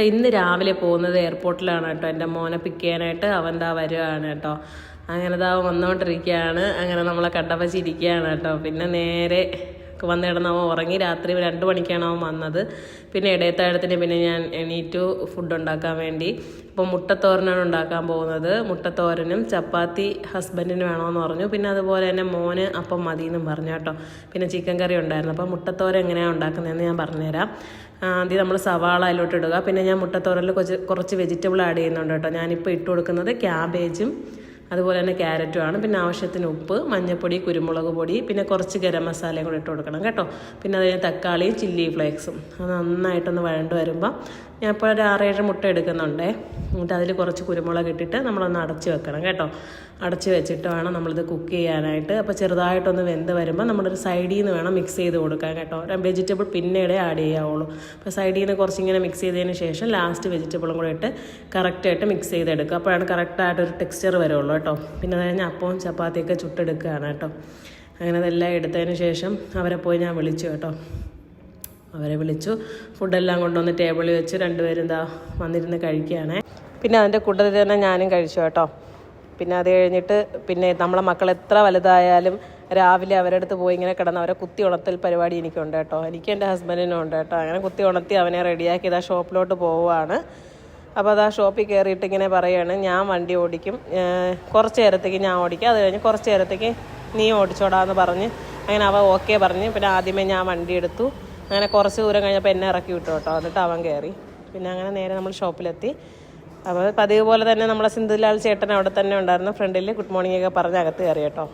ഇന്ന് രാവിലെ പോകുന്നത് എയർപോർട്ടിലാണ് കേട്ടോ. എൻ്റെ മോനെ പിക്ക് ചെയ്യാനായിട്ട് അവൻ വരികയാണ് കേട്ടോ. അങ്ങനെ വന്നുകൊണ്ടിരിക്കുകയാണ്. അങ്ങനെ നമ്മളെ കണ്ടപ്പോൾ ചിരിക്കുകയാണ് കേട്ടോ. പിന്നെ നേരെ വന്നിടന്ന് അവൻ ഉറങ്ങി. രാത്രി 2 മണിക്കാണ് അവൻ വന്നത്. പിന്നെ ഇടയത്താഴത്തിന് പിന്നെ ഞാൻ എണീറ്റു ഫുഡ് ഉണ്ടാക്കാൻ വേണ്ടി. അപ്പോൾ മുട്ടത്തോരനാണ് ഉണ്ടാക്കാൻ പോകുന്നത്. മുട്ടത്തോരനും ചപ്പാത്തി ഹസ്ബൻഡിന് വേണമെന്ന് പറഞ്ഞു. പിന്നെ അതുപോലെ തന്നെ മോന് അപ്പം മതി എന്നും പറഞ്ഞു കേട്ടോ. പിന്നെ ചിക്കൻ കറി ഉണ്ടായിരുന്നു. അപ്പോൾ മുട്ടത്തോരൻ എങ്ങനെയാണ് ഉണ്ടാക്കുന്നതെന്ന് ഞാൻ പറഞ്ഞുതരാം. ആദ്യം നമ്മൾ സവാള അതിലോട്ട് ഇടുക. പിന്നെ ഞാൻ മുട്ടത്തോരനിൽ കുറച്ച് വെജിറ്റബിൾ ആഡ് ചെയ്യുന്നുണ്ട് കേട്ടോ. ഞാനിപ്പോൾ ഇട്ട് കൊടുക്കുന്നത് ക്യാബേജും അതുപോലെ തന്നെ ക്യാരറ്റുമാണ്. പിന്നെ ആവശ്യത്തിന് ഉപ്പ്, മഞ്ഞൾപ്പൊടി, കുരുമുളക് പൊടി, പിന്നെ കുറച്ച് ഗരം മസാലയും കൂടി ഇട്ട് കൊടുക്കണം കേട്ടോ. പിന്നെ അതിന് തക്കാളിയും ചില്ലി ഫ്ലേക്സും അത് നന്നായിട്ടൊന്ന് വഴണ്ട് വരുമ്പോൾ ഞാൻ ഇപ്പോൾ ഒരു 6-7 മുട്ട എടുക്കുന്നുണ്ടേ. എന്നിട്ട് അതിൽ കുറച്ച് കുരുമുളക് ഇട്ടിട്ട് നമ്മളൊന്ന് അടച്ച് വെക്കണം കേട്ടോ. അടച്ച് വെച്ചിട്ട് വേണം നമ്മളിത് കുക്ക് ചെയ്യാനായിട്ട്. അപ്പോൾ ചെറുതായിട്ടൊന്ന് വെന്ത് വരുമ്പോൾ നമ്മളൊരു സൈഡിൽ നിന്ന് വേണം മിക്സ് ചെയ്ത് കൊടുക്കാൻ കേട്ടോ. വെജിറ്റബിൾ പിന്നീട് ആഡ് ചെയ്യാവുള്ളൂ. അപ്പോൾ സൈഡിൽ നിന്ന് കുറച്ചിങ്ങനെ മിക്സ് ചെയ്തതിന് ശേഷം ലാസ്റ്റ് വെജിറ്റബിളും കൂടെ ഇട്ട് കറക്റ്റായിട്ട് മിക്സ് ചെയ്തെടുക്കുക. അപ്പോഴാണ് കറക്റ്റായിട്ടൊരു ടെക്സ്ചർ വരുള്ളൂ കേട്ടോ. പിന്നെ അത് കഴിഞ്ഞ് അപ്പവും ചപ്പാത്തിയൊക്കെ ചുട്ടെടുക്കുകയാണ് കേട്ടോ. അങ്ങനെ അതെല്ലാം എടുത്തതിന് ശേഷം അവരെ പോയി ഞാൻ വിളിച്ചു കേട്ടോ. അവരെ വിളിച്ചു ഫുഡെല്ലാം കൊണ്ടുവന്ന് ടേബിളിൽ വെച്ച് രണ്ടുപേരും വന്നിരുന്ന് കഴിക്കുകയാണ്. പിന്നെ അതിൻ്റെ കൂട്ടത്തിൽ തന്നെ ഞാനും കഴിച്ചു കേട്ടോ. പിന്നെ അത് കഴിഞ്ഞിട്ട് പിന്നെ നമ്മളെ മക്കൾ എത്ര വലുതായാലും രാവിലെ അവരുടെ അടുത്ത് പോയി ഇങ്ങനെ കിടന്ന് അവരെ കുത്തി ഉണർത്തൽ പരിപാടി എനിക്കുണ്ട് കേട്ടോ. എനിക്ക് എൻ്റെ ഹസ്ബൻഡിനും ഉണ്ട് കേട്ടോ. അങ്ങനെ കുത്തി ഉണർത്തി അവനെ റെഡിയാക്കി ഇതാ ഷോപ്പിലോട്ട് പോവുകയാണ്. അപ്പോൾ അത് ആ ഷോപ്പിൽ കയറിയിട്ട് ഇങ്ങനെ പറയുകയാണ്, ഞാൻ വണ്ടി ഓടിക്കും, കുറച്ച് നേരത്തേക്ക് ഞാൻ ഓടിക്കും, അത് കഴിഞ്ഞ് കുറച്ച് നേരത്തേക്ക് നീ ഓടിച്ചോടാന്ന് പറഞ്ഞ് അങ്ങനെ അവൻ ഓക്കെ പറഞ്ഞ്. പിന്നെ ആദ്യമേ ഞാൻ വണ്ടി എടുത്തു. അങ്ങനെ കുറച്ച് ദൂരം കഴിഞ്ഞപ്പോൾ എന്നെ ഇറക്കി വിട്ടു കേട്ടോ. എന്നിട്ട് അവൻ കയറി. പിന്നെ അങ്ങനെ നേരെ നമ്മൾ ഷോപ്പിലെത്തി. അപ്പോൾ പതിവ് പോലെ തന്നെ നമ്മളെ സിന്ധുലാൽ ചേട്ടൻ അവിടെ തന്നെ ഉണ്ടായിരുന്നു. ഫ്രണ്ടിൽ ഗുഡ് മോർണിംഗ് ഒക്കെ പറഞ്ഞ് അകത്ത് കയറി കേട്ടോ.